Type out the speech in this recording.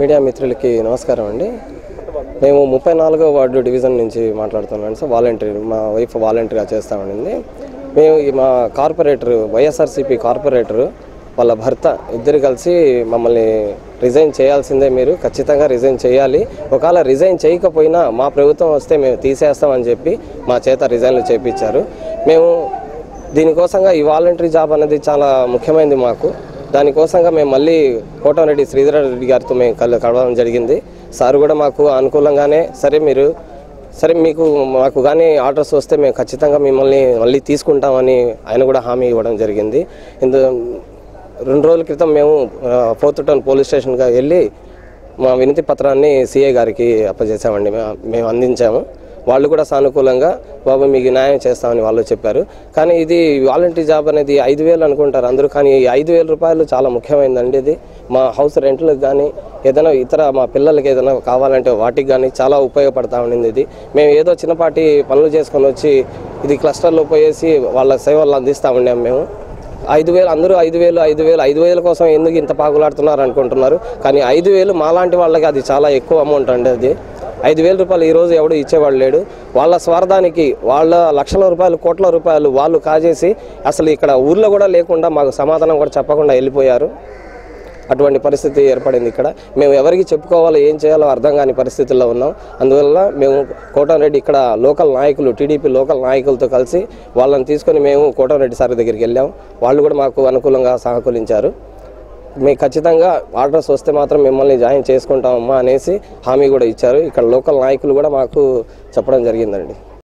Media మిత్రులకి నమస్కారం అండి. మేము 34వ వార్డు డివిజన్ నుంచి మాట్లాడుతున్నాను సార్. వాలంటీర్, మా వైఫ్ వాలంటీర్గా చేస్తూ ఉండింది. మేము మా కార్పొరేటర్, వైఎస్ఆర్సీపీ కార్పొరేటర్ వాళ్ళ భర్త ఇద్దరు కలిసి మమ్మల్ని రిజైన్ చేయాల్సిందే, మీరు ఖచ్చితంగా రిజైన్ చేయాలి, ఒకవేళ రిజైన్ చేయకపోయినా మా ప్రభుత్వం వస్తే మేము తీసేస్తామని చెప్పి మా చేత రిజైన్లు చేయించారు. మేము దీనికోసంగా ఈ వాలంటరీ జాబ్ అనేది చాలా ముఖ్యమైనది మాకు. దానికోసంగా మేము మళ్ళీ కోటమిరెడ్డి శ్రీధర్ రెడ్డి గారితో మేము కలవడం జరిగింది. సార్ కూడా మాకు అనుకూలంగానే సరే మీకు మాకు కానీ ఆర్డర్స్ వస్తే మేము ఖచ్చితంగా మిమ్మల్ని మళ్ళీ తీసుకుంటామని ఆయన కూడా హామీ ఇవ్వడం జరిగింది. 2 రోజుల క్రితం మేము 4th టౌన్ పోలీస్ స్టేషన్గా వెళ్ళి మా వినతి పత్రాన్ని సిఐ గారికి అప్పజేసామండి. మేము అందించాము. వాళ్ళు కూడా సానుకూలంగా బాబు మీకు న్యాయం చేస్తామని వాళ్ళు చెప్పారు. కానీ ఇది వాలంటరీ జాబ్ అనేది 5,000 అనుకుంటారు అందరూ, కానీ 5,000 రూపాయలు చాలా ముఖ్యమైనదండి. ఇది మా హౌస్ రెంట్లకు కానీ ఏదైనా ఇతర మా పిల్లలకి ఏదైనా కావాలంటే వాటికి కానీ చాలా ఉపయోగపడతా ఉండింది. ఇది మేము ఏదో చిన్నపాటి పనులు చేసుకొని వచ్చి ఇది క్లస్టర్లో పోయేసి వాళ్ళ సేవలు అందిస్తూ ఉండాము. మేము 5,000 అందరూ 5,000 కోసం ఎందుకు ఇంత పాకులాడుతున్నారు అనుకుంటున్నారు. కానీ 5,000 మాలాంటి వాళ్ళకి అది చాలా ఎక్కువ అమౌంట్ అండి. అది 5,000 రూపాయలు ఈరోజు ఎవడు ఇచ్చేవాళ్ళు లేడు. వాళ్ళ స్వార్థానికి వాళ్ళ లక్షల రూపాయలు, కోట్ల రూపాయలు వాళ్ళు కాజేసి అసలు ఇక్కడ ఊర్లో కూడా లేకుండా మాకు సమాధానం కూడా చెప్పకుండా వెళ్ళిపోయారు. అటువంటి పరిస్థితి ఏర్పడింది. ఇక్కడ మేము ఎవరికి చెప్పుకోవాలో ఏం చేయాలో అర్థం కాని పరిస్థితుల్లో ఉన్నాం. అందువల్ల మేము కోటమిరెడ్డి ఇక్కడ లోకల్ నాయకులు, టీడీపీ లోకల్ నాయకులతో కలిసి వాళ్ళని తీసుకొని మేము కోటమిరెడ్డి సార్ దగ్గరికి వెళ్ళాం. వాళ్ళు కూడా మాకు అనుకూలంగా సహకరించారు. మేము ఖచ్చితంగా ఆర్డర్స్ వస్తే మాత్రం మిమ్మల్ని జాయిన్ చేసుకుంటామమ్మా అనేసి హామీ కూడా ఇచ్చారు. ఇక్కడ లోకల్ నాయకులు కూడా మాకు చెప్పడం జరిగిందండి.